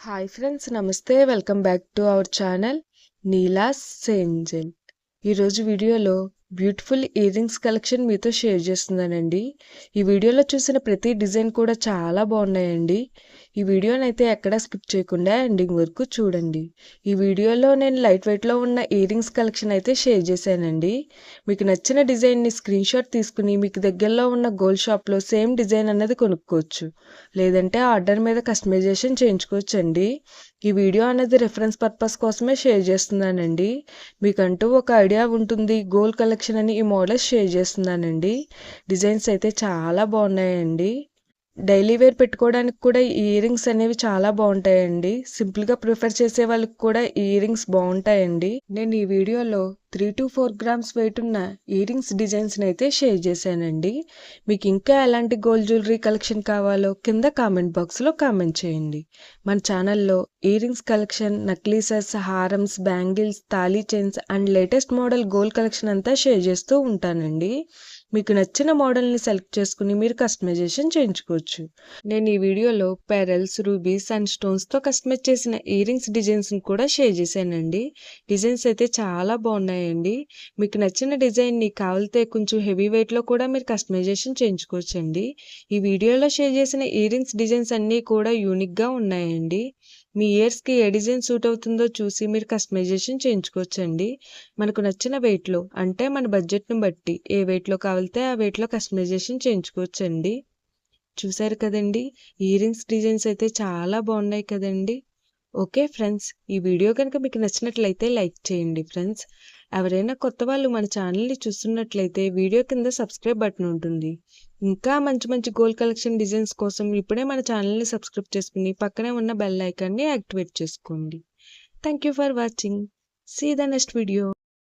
Hi friends, నమస్తే. Welcome back to our channel Neela's Angel. ఈరోజు వీడియోలో బ్యూటిఫుల్ ఇయర్ రింగ్స్ కలెక్షన్ మీతో షేర్ చేస్తున్నానండి. ఈ వీడియోలో చూసిన ప్రతి డిజైన్ కూడా చాలా బాగున్నాయండి. ఈ వీడియోని అయితే ఎక్కడా స్కిప్ చేయకుండా ఎండింగ్ వరకు చూడండి. ఈ వీడియోలో నేను లైట్ వెయిట్లో ఉన్న ఇయర్ రింగ్స్ కలెక్షన్ అయితే షేర్ చేశానండి. మీకు నచ్చిన డిజైన్ని స్క్రీన్ షాట్ తీసుకుని మీకు దగ్గరలో ఉన్న గోల్డ్ షాప్లో సేమ్ డిజైన్ అన్నది కొనుక్కోవచ్చు, లేదంటే ఆర్డర్ మీద కస్టమైజేషన్ చేయించుకోవచ్చు అండి. ఈ వీడియో అనేది రిఫరెన్స్ పర్పస్ కోసమే షేర్ చేస్తున్నానండి. మీకంటూ ఒక ఐడియా ఉంటుంది గోల్డ్ కలెక్షన్ అని ఈ మోడల్స్ షేర్ చేస్తున్నానండి. డిజైన్స్ అయితే చాలా బాగున్నాయండి. డైలీ వేర్ పెట్టుకోవడానికి కూడా ఈ ఇయర్ రింగ్స్ అనేవి చాలా బాగుంటాయండి. సింపుల్గా ప్రిఫర్ చేసే వాళ్ళకి కూడా ఈ ఇయర్ రింగ్స్ బాగుంటాయండి. నేను ఈ వీడియోలో 3 to 4 grams వెయిట్ ఉన్న ఇయర్ రింగ్స్ డిజైన్స్ని అయితే షేర్ చేశానండి. మీకు ఇంకా ఎలాంటి గోల్డ్ జ్యువెలరీ కలెక్షన్ కావాలో కింద కామెంట్ బాక్స్లో కామెంట్ చేయండి. మన ఛానల్లో ఇయర్ రింగ్స్ కలెక్షన్, నక్లీసెస్, హారమ్స్, బ్యాంగిల్స్, తాళీ chains and latest model gold collection అంతా షేర్ చేస్తూ ఉంటానండి. మీకు నచ్చిన మోడల్ని సెలెక్ట్ చేసుకుని మీరు కస్టమైజేషన్ చేయించుకోవచ్చు. నేను ఈ వీడియోలో పెరల్స్, రూబీస్ అండ్ స్టోన్స్తో కస్టమైజ్ చేసిన ఇయర్ రింగ్స్ డిజైన్స్ని కూడా షేర్ చేశానండి. డిజైన్స్ అయితే చాలా బాగున్నాయండి. మీకు నచ్చిన డిజైన్ని కావాలితే కొంచెం హెవీ వెయిట్లో కూడా మీరు కస్టమైజేషన్ చేయించుకోవచ్చు అండి. ఈ వీడియోలో షేర్ చేసిన ఇయర్ రింగ్స్ డిజైన్స్ అన్నీ కూడా యూనిక్గా ఉన్నాయండి. మీ ఇయర్స్కి ఏ డిజైన్ సూట్ అవుతుందో చూసి మీరు కస్టమైజేషన్ చేయించుకోవచ్చండి. మనకు నచ్చిన వెయిట్లో, అంటే మన బడ్జెట్ని బట్టి ఏ వెయిట్లో కావాలితే ఆ వెయిట్లో కస్టమైజేషన్ చేయించుకోవచ్చండి. చూసారు కదండి, ఇయర్ రింగ్స్ డిజైన్స్ అయితే చాలా బాగున్నాయి కదండి. ఓకే ఫ్రెండ్స్, ఈ వీడియో కనుక మీకు నచ్చినట్లయితే లైక్ చేయండి ఫ్రెండ్స్. ఎవరైనా కొత్త వాళ్ళు మన ఛానల్ని చూస్తున్నట్లయితే వీడియో కింద సబ్స్క్రైబ్ బటన్ ఉంటుంది. ఇంకా మంచి మంచి గోల్డ్ కలెక్షన్ డిజైన్స్ కోసం ఇప్పుడే మన ఛానల్ని సబ్స్క్రైబ్ చేసుకుని పక్కనే ఉన్న బెల్ ఐకాన్ని యాక్టివేట్ చేసుకోండి. Thank you for watching. See the next video.